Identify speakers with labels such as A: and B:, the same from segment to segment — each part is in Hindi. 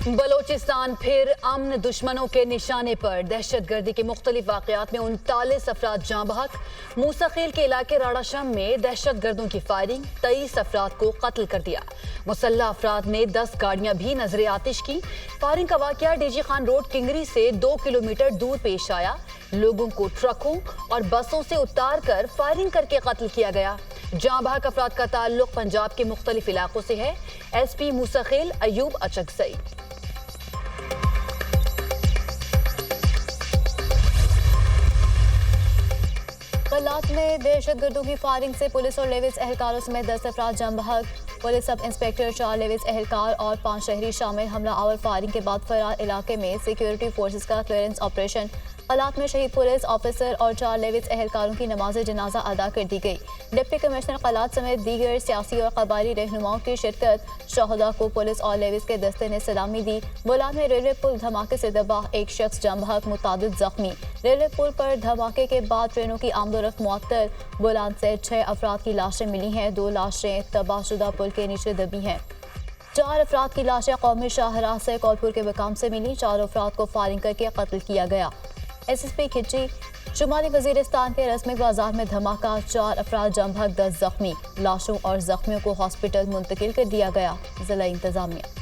A: बलोचिस्तान फिर अमन दुश्मनों के निशाने पर। दहशतगर्दी के मुख्तलिफ वाक़यात में 39 अफराद जाँ बहक। मूसाखेल के इलाके राडाशम में दहशतगर्दों की फायरिंग, 23 अफराद को कत्ल कर दिया। मुसल्लह अफराद ने 10 गाड़ियां भी नजर आतिश की। फायरिंग का वाक़या डीजी खान रोड किंगरी से 2 किलोमीटर दूर पेश आया। लोगों को ट्रकों और बसों से उतार कर फायरिंग करके कत्ल किया गया। जाँ बहक अफराद का ताल्लुक पंजाब के मुख्तलिफ इलाकों से है। SP मूसाखेल अयूब अचकजई।
B: कल्लात में दहशतगर्दों की फायरिंग से पुलिस और लेविस एहलकारों समेत 10 अफराद जाँ बहक। पुलिस सब इंस्पेक्टर, 4 लेविस एहलकार और 5 शहरी शामिल। हमला आवर फायरिंग के बाद फरार इलाके में सिक्योरिटी फोर्सेस का क्लियरेंस ऑपरेशन। कल्लात में शहीद पुलिस ऑफिसर और 4 लेविस एहलकारों की नमाज जनाजा अदा कर दी गई। डिप्टी कमिश्नर कल्लात समेत दीगर सियासी और कबायली रहनुमाओं की शिरकत। शहदा को पुलिस और लेविस के दस्ते ने सलामी दी। बोलान में रेलवे पुल धमाके से तबाह, एक शख्स जाँ बहक, मुतादिद जख्मी। रेलवे पुल पर धमाके के बाद ट्रेनों की आमदोरफ्त मुअत्तल। बोलान से 6 अफराद की लाशें मिली हैं। 2 लाशें तबाहशुदा पुल के नीचे दबी हैं। 4 अफराद की लाशें कौमी शाहराह से कौलपुर के मकाम से मिली। 4 अफराद को फायरिंग करके कत्ल किया गया। SSP खिची। शुमाली वजीरिस्तान के रस्मिक बाजार में धमाका, 4 अफराद जाँ बहक, 10 जख्मी। लाशों और जख्मियों को हॉस्पिटल मुंतकिल कर दिया गया। जिला इंतजामिया।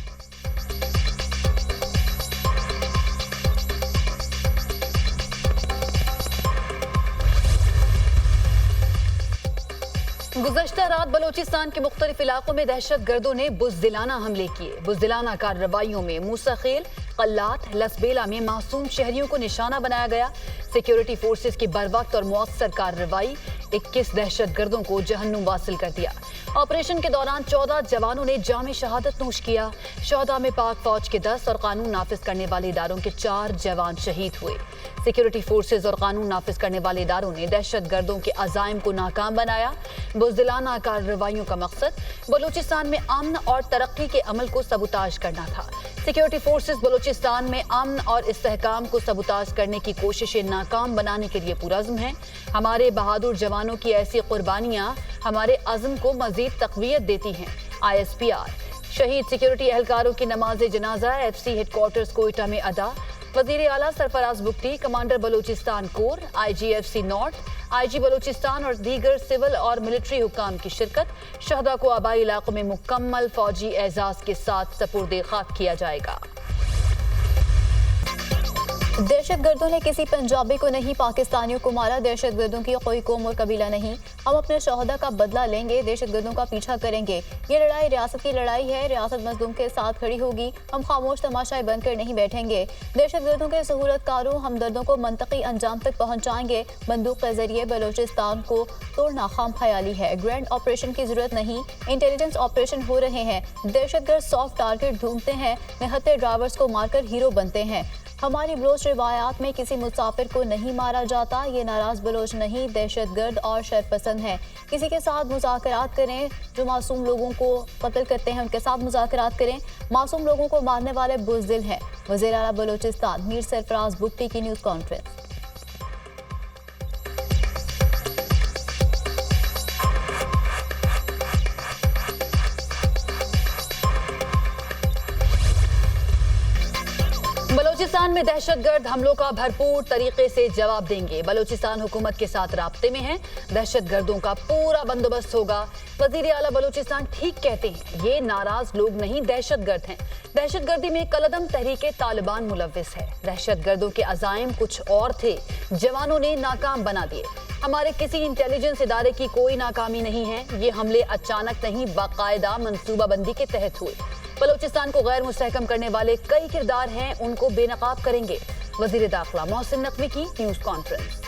A: गुज़श्ता रात बलोचिस्तान के मुख्तलिफ इलाकों में दहशतगर्दों ने बुज़दिलाना हमले किए। बुज़दिलाना कार्रवाइयों में मूसाखेल, कल्लात, लसबेला में मासूम शहरियों को निशाना बनाया गया। सिक्योरिटी फोर्सेस की बरवक्त और मौसर कार्रवाई 21 दहशतगर्दों को जहन्नुम वासिल कर दिया। ऑपरेशन के दौरान 14 जवानों ने जाम शहादत नोश किया। शहदा में पाक फौज के 10 और कानून नाफिज करने वाले इदारों के 4 जवान शहीद हुए। सिक्योरिटी फोर्सेस और कानून नाफिज करने वाले इदारों ने दहशतगर्दों के अज़ाइम को नाकाम बनाया। बुज़दिलाना कार्रवाइयों का मकसद बलूचिस्तान में अमन और तरक्की के अमल को सबूताज करना था। सिक्योरिटी फोर्सेस बलूचिस्तान में अमन और इस्तेहकाम को सबूताज करने की कोशिशें नाकाम बनाने के लिए पुरज़्म हैं। हमारे बहादुर जवानों की ऐसी कुर्बानियां हमारे अज़्म को मज़ीद तक़वियत देती हैं। ISPR। शहीद सिक्योरिटी एहलकारों की नमाज जनाजा FC हेडक्वार्टर्स कोयटा में अदा। वज़ीर आला Sarfaraz Bugti, commander Balochistan core, IGFC north, IG Balochistan और दीगर सिविल और मिलिट्री हुक्काम की शिरकत। शहदा को आबाई इलाकों में मुकम्मल फौजी एजाज के साथ सपुर्दे खाक किया जाएगा।
B: दहशतगर्दों ने किसी पंजाबी को नहीं, पाकिस्तानियों को मारा। दहशतगर्दों की कोई कौम और कबीला नहीं। हम अपने शहदा का बदला लेंगे, दहशतगर्दों का पीछा करेंगे। ये लड़ाई रियासत की लड़ाई है। रियासत मजलूम के साथ खड़ी होगी। हम खामोश तमाशाई बनकर नहीं बैठेंगे। दहशतगर्दों के सहूलतकारों हमदर्दों को मंतकी अंजाम तक पहुँचाएंगे। बंदूक के जरिए बलोचिस्तान को तोड़ना खाम ख्याली है। ग्रैंड ऑपरेशन की जरूरत नहीं, इंटेलिजेंस ऑपरेशन हो रहे हैं। दहशतगर्द सॉफ्ट टारगेट ढूंढते हैं, निहत्थे ड्राइवर्स को मारकर हीरो बनते हैं। हमारी बलोच रिवायात में किसी मुसाफिर को नहीं मारा जाता। ये नाराज बलोच नहीं, दहशतगर्द और शरपसंद हैं। किसी के साथ मुज़ाकरात करें जो मासूम लोगों को कत्ल करते हैं, उनके साथ मुज़ाकरात करें। मासूम लोगों को मारने वाले बुज़दिल हैं। वज़ीर आला बलोचिस्तान मीर सरफराज बुगटी की न्यूज़ कॉन्फ्रेंस।
A: बलोचिस्तान में दहशतगर्द हमलों का भरपूर तरीके से जवाब देंगे। बलोचिस्तान हुकूमत के साथ राब्ते में है। दहशतगर्दों का पूरा बंदोबस्त होगा। वज़ीर आला बलोचिस्तान ठीक कहते हैं, ये नाराज लोग नहीं, दहशतगर्द हैं। दहशतगर्दी में कलदम तहरीके तालिबान मुलव्विस है। दहशतगर्दों के अज़ाइम कुछ और थे, जवानों ने नाकाम बना दिए। हमारे किसी इंटेलिजेंस इदारे की कोई नाकामी नहीं है। ये हमले अचानक नहीं, बाकायदा मंसूबाबंदी के तहत हुए। बलोचिस्तान को गैर मुस्तहकम करने वाले कई किरदार हैं, उनको बेनकाब करेंगे। वज़ीर दाखिला मोहसिन नकवी की न्यूज़ कॉन्फ्रेंस।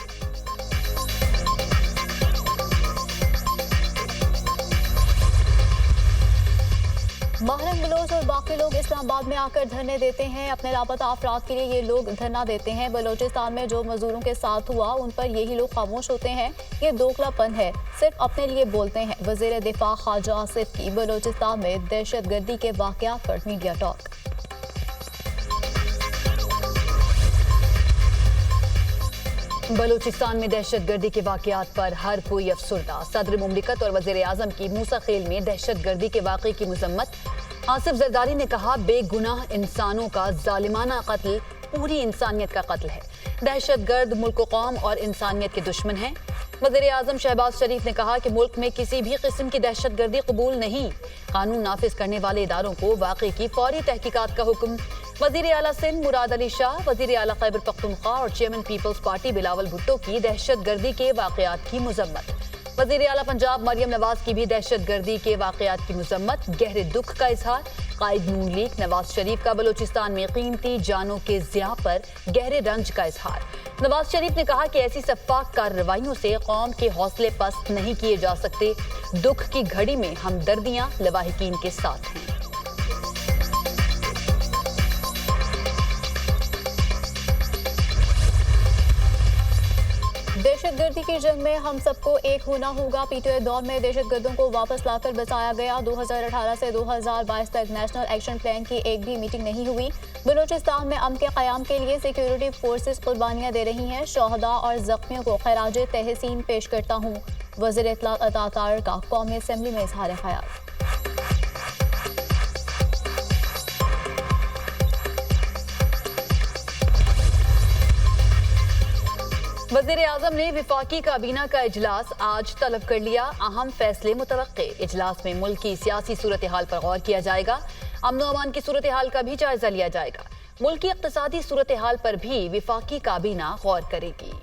B: महरम बलोच और बाकी लोग इस्लामाबाद में आकर धरने देते हैं। अपने लापता अफराद के लिए ये लोग धरना देते हैं। बलोचिस्तान में जो मजदूरों के साथ हुआ उन पर यही लोग खामोश होते हैं। ये दोगलापन है, सिर्फ अपने लिए बोलते हैं। वज़ीर दिफा ख्वाजा आसिफ की बलोचिस्तान में दहशतगर्दी के वाक़यात पर मीडिया टॉक।
A: बलूचिस्तान में दहशतगर्दी के वाकयात पर हर कोई अफसरदा। सदर मुमलिकत और वजीर आजम की मूसा खेल में दहशतगर्दी के वाक़े की मजम्मत। आसिफ जरदारी ने कहा, बेगुनाह इंसानों का जालिमाना कत्ल पूरी इंसानियत का कत्ल है। दहशतगर्द मुल्क कौम और इंसानियत के दुश्मन हैं। वज़ीर आज़म शहबाज शरीफ ने कहा कि मुल्क में किसी भी किस्म की दहशतगर्दी कबूल नहीं। कानून नाफिज करने वाले इदारों को वाक़े की फौरी तहकीकात का हुक्म। वज़ीर आला सिंध मुराद अली शाह, वज़ीर आला खैबर पख्तूनख्वा और chairman Peoples Party Bilawal Bhutto की दहशतगर्दी के वाकयात की मजम्मत। वज़ीर आला पंजाब मरियम नवाज की भी दहशतगर्दी के वाकयात की मजम्मत। गहरे दुख का इजहार। कायद नून लीग नवाज शरीफ का बलूचिस्तान में कीमती जानों के ज़िया पर गहरे रंज का इजहार। नवाज शरीफ ने कहा कि ऐसी सफाक कार्रवाइयों से कौम के हौसले पस्त नहीं किए जा सकते। दुख की घड़ी में हमदर्दियां लवाहिकीन के साथ हैं।
B: दहशतगर्दी की जंग में हम सबको एक होना होगा। पीटीआई दौर में दहशतगर्दों को वापस लाकर बचाया गया। 2018 से 2022 तक नेशनल एक्शन प्लान की एक भी मीटिंग नहीं हुई। बलूचिस्तान में अमन के क़याम के लिए सिक्योरिटी फोर्सेस कुर्बानियां दे रही हैं। शोहदा और जख्मियों को खराज तहसीन पेश करता हूँ। वज़ीर इत्तलात अता तारिर का कौमी असम्बली में इजहार ख्याल।
A: वज़ीर आज़म ने विफाकी काबीना का इजलास आज तलब कर लिया। अहम फैसले मुतवक्के। इजलास में मुल्क की सियासी सूरत हाल पर गौर किया जाएगा। अमन व अमान की सूरत हाल का भी जायजा लिया जाएगा। मुल्क की इक़्तिसादी सूरत हाल पर भी विफाकी काबीना गौर करेगी।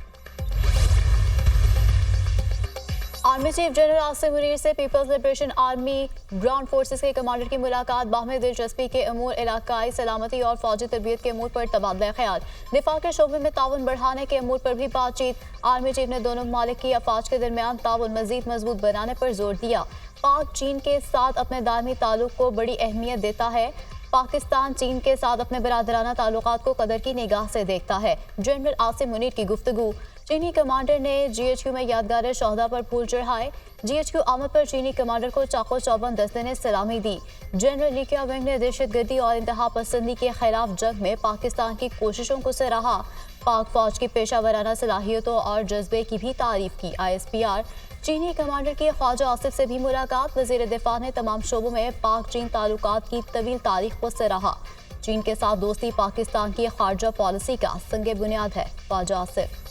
B: Army chief general Asim Munir से people's liberation army ground forces के कमांडर की मुलाकात। बाहमी दिलचस्पी के अमूर, इलाकाई सलामती और फौजी तरबियत के अमूर पर तबादला ख्याल। दिफा के शोबे में ताउन बढ़ाने के अमूर पर भी बातचीत। आर्मी चीफ ने दोनों ममालिक की अफवाज के दरमियान ताउन मजीद मजबूत बनाने पर जोर दिया। पाक चीन के साथ अपने दायमी ताल्लुक को बड़ी अहमियत देता है। पाकिस्तान चीन के साथ अपने बरादराना ताल्लुकात को कदर की निगाह से देखता है। जनरल आसिम मुनीर की गुफ्तगू। चीनी कमांडर ने GHQ में यादगार शोहदा पर फूल चढ़ाए। GHQ आमद पर चीनी कमांडर को चाको चौबंद दस्ते ने सलामी दी। जनरल ली केविंग ने दहशतगर्दी और इंतहा पसंदी के खिलाफ जंग में पाकिस्तान की कोशिशों को सराहा। पाक फौज की पेशा वराना सलाहियतों और जज्बे की भी तारीफ की। ISPR चीनी कमांडर की ख्वाजा आसिफ से भी मुलाकात। वज़ीर दिफा ने तमाम शोबों में पाक चीन ताल्लुकात की तवील तारीख को सराहा। चीन के साथ दोस्ती पाकिस्तान की खारजा पॉलिसी का संग बुनियाद है। ख्वाजा आसिफ।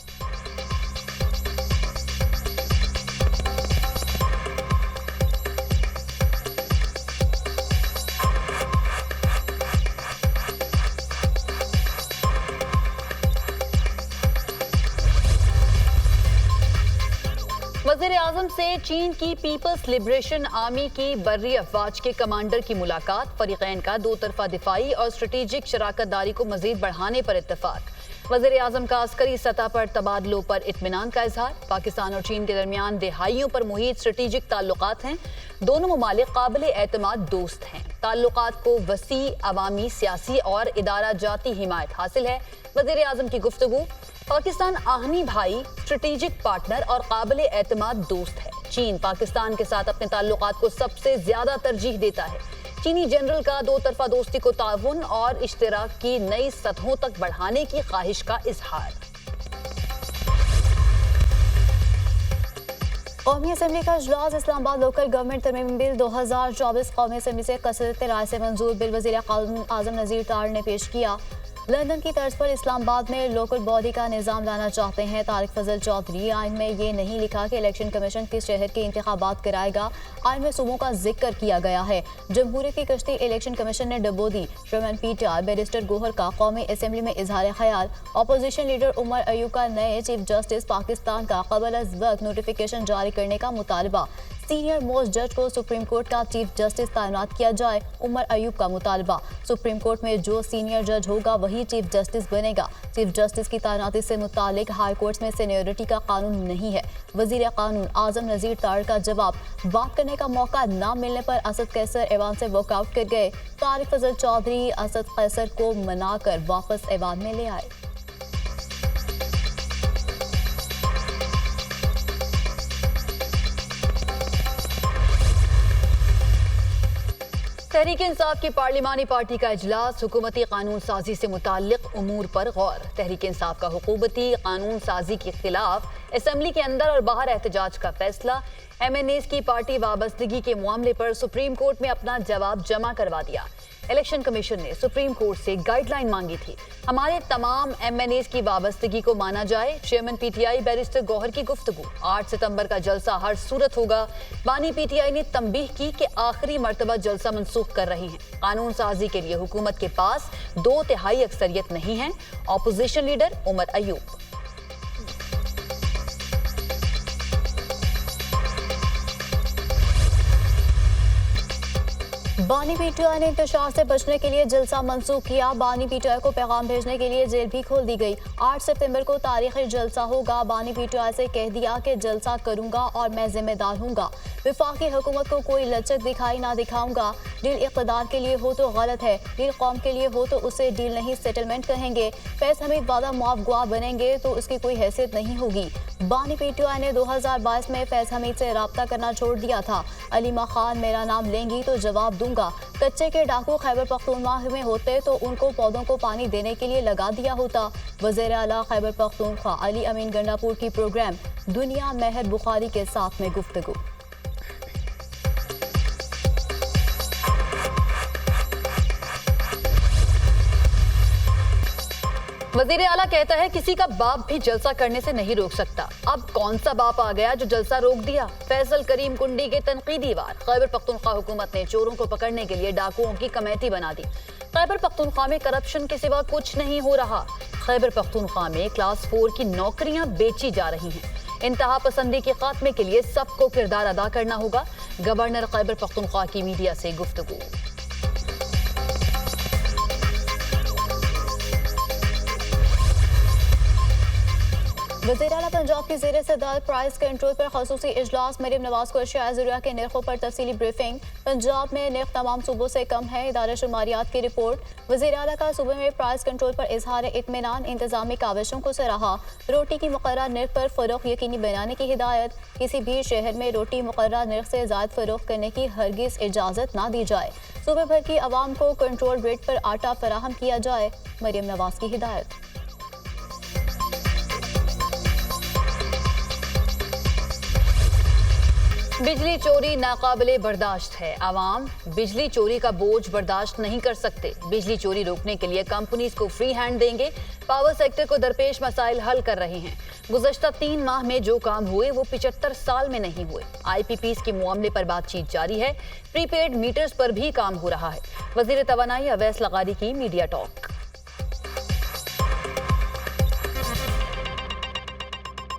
A: वज़ीर आज़म से चीन की पीपल्स लिबरेशन आर्मी की बर्री अफवाज के कमांडर की मुलाकात। फरीकैन का दो तरफा दिफाई और स्ट्रेटेजिक शराकत दारी को मजीद बढ़ाने पर इत्तफाक। वज़ीर आज़म का अस्करी सतह पर तबादलों पर इत्मीनान का इजहार। पाकिस्तान और चीन के दरमियान दहाइयों पर मुहित स्ट्रेटेजिक ताल्लुकात हैं। दोनों ममालिक काबिल एतमाद दोस्त हैं। ताल्लुकात को वसी अवामी, सियासी और इदारा जाती हिमायत हासिल है। वज़ीर आज़म की गुफ्तगू। पाकिस्तान आहनी भाई, स्ट्रेटेजिक पार्टनर और काबिल एतमाद दोस्त है। चीन पाकिस्तान के साथ अपने ताल्लुकात को सबसे ज्यादा तरजीह देता है। चीनी जनरल का दो तरफा दोस्ती को ताउन और इश्तिराक की नई सतहों तक बढ़ाने की ख्वाहिश का इजहार।
B: कौमी असम्बली का इजलास। इस्लामाबाद लोकल गवर्नमेंट तरमीम बिल 2024 कौमी असम्बली से कसरत राय से मंजूर बिल वज़ीर आज़म नज़ीर तारिर ने पेश किया। लंदन की तर्ज पर इस्लामाबाद में लोकल बॉडी का निज़ाम लाना चाहते हैं तारिक फजल चौधरी। आइन में ये नहीं लिखा कि इलेक्शन कमीशन किस शहर के इंतखाबात कराएगा। आइन में सूबों का जिक्र किया गया है। जमहूरियत की कश्ती इलेक्शन कमीशन ने डबो दी। चेयरमैन PTI बैरिस्टर गोहर का कौमी असम्बली में इजहार ख्याल। अपोजिशन लीडर उमर अयूब का नए चीफ जस्टिस पाकिस्तान का कबल अज वक्त नोटिफिकेशन जारी करने का मुतालबा। सीनियर मोस्ट जज को सुप्रीम कोर्ट का चीफ जस्टिस तैनात किया जाए। उमर अयूब का मुतालबा। सुप्रीम कोर्ट में जो सीनियर जज होगा वही चीफ जस्टिस बनेगा। चीफ जस्टिस की तैनाती से मुतालिक हाई कोर्ट में सीनियरिटी का कानून नहीं है। वजीर कानून आजम नज़ीर तारिर का जवाब। बात करने का मौका न मिलने पर असद कैसर ऐवान से वॉकआउट कर गए। तारिक फजल चौधरी असद कैसर को मनाकर वापस ऐवान में ले आए।
A: तहरीक इंसाफ की पार्लिमानी पार्टी का इजलास हुकूमती कानून साजी से मुताल्लिक उमूर पर गौर। तहरीक इंसाफ का हुकूमती कानून साजी के खिलाफ असेंबली के अंदर और बाहर एहतजाज का फैसला। MNAs की पार्टी वाबस्तगी के मामले पर सुप्रीम कोर्ट में अपना जवाब जमा करवा दिया। इलेक्शन कमीशन ने सुप्रीम कोर्ट से गाइडलाइन मांगी थी। हमारे तमाम MNAs की वाबस्तगी को माना जाए। चेयरमैन PTI बैरिस्टर गौहर की गुफ्तगू। 8 सितंबर का जलसा हर सूरत होगा। बानी PTI ने तंबीह की कि आखिरी मर्तबा जलसा मंसूख कर रहे हैं। कानून साजी के लिए हुकूमत के पास 2/3 अक्सरियत नहीं है। Opposition leader Omar Ayub.
B: बानी PTI ने इंतशार से बचने के लिए जलसा मंसूख किया। बानी PTI को पैगाम भेजने के लिए जेल भी खोल दी गई। 8 सितंबर को तारीखी जलसा होगा। बानी PTI से कह दिया कि जलसा करूंगा और मैं जिम्मेदार हूंगा। विफाकी हुकूमत को कोई लचक दिखाई ना दिखाऊंगा। डील इक़्तिदार के लिए हो तो गलत है, डील कौम के लिए हो तो उसे डील नहीं सेटलमेंट कहेंगे। फैज हमीद वादा मुआफ गवाह बनेंगे तो उसकी कोई हैसियत नहीं होगी। बानी PTI ने 2022 में फैज हमीद से रब्ता करना छोड़ दिया था। अलीमा खान मेरा नाम लेंगी तो जवाब दूंगा। कच्चे के डाकू खैबर पख्तूनख्वा में होते तो उनको पौधों को पानी देने के लिए लगा दिया होता। वज़ीर आला खैबर पख्तूनख्वा अली अमीन गंडापुर की प्रोग्राम दुनिया मेहर बुखारी के साथ में गुफ्तगू।
A: वजीर आला कहता है किसी का बाप भी जलसा करने से नहीं रोक सकता। अब कौन सा बाप आ गया जो जलसा रोक दिया। फैसल करीम कुंडी के तनकीदी वार। खैबर पख्तूनख्वा हुकूमत ने चोरों को पकड़ने के लिए डाकुओं की कमेटी बना दी। खैबर पख्तूनख्वा में करप्शन के सिवा कुछ नहीं हो रहा। खैबर पख्तूनख्वा में क्लास 4 की नौकरियां बेची जा रही हैं। इंतहा पसंदी के खात्मे के लिए सबको किरदार अदा करना होगा। गवर्नर खैबर पख्तूनख्वा की मीडिया से गुफ्तगू।
B: वज़ीर आला पंजाब की ज़ेर सदारत प्राइस कंट्रोल पर खसूसी इजलास। मरीम नवाज को अशिया ज़रूरिया के नरखों पर तफसीली ब्रीफिंग। पंजाब में नर्ख तमाम सूबों से कम है, इदारा शुमारियात की रिपोर्ट। वज़ीर आला का सूबे में प्राइस कंट्रोल पर इजहार इत्मीनान। इंतजामी काविशों को सराहा। रोटी की मुकर्रर नर्ख पर फ़रोख्त यकीनी बनाने की हिदायत। किसी भी शहर में रोटी मुकर्रर नर्ख से ज़ायद फ़रोख्त करने की हरगिज़ इजाज़त ना दी जाए। सूबे भर की आवाम को कंट्रोल रेट पर आटा फराहम किया जाए। मरीम नवाज की हिदायत।
A: बिजली चोरी नाकाबिले बर्दाश्त है। आवाम बिजली चोरी का बोझ बर्दाश्त नहीं कर सकते। बिजली चोरी रोकने के लिए कंपनीज को फ्री हैंड देंगे। पावर सेक्टर को दरपेश मसाइल हल कर रहे हैं। गुज़श्ता 3 माह में जो काम हुए वो 75 साल में नहीं हुए। IPPs के मामले पर बातचीत जारी है। प्रीपेड मीटर्स पर भी काम हो रहा है। वज़ीर तवानाई अवैस लगारी की मीडिया टॉक।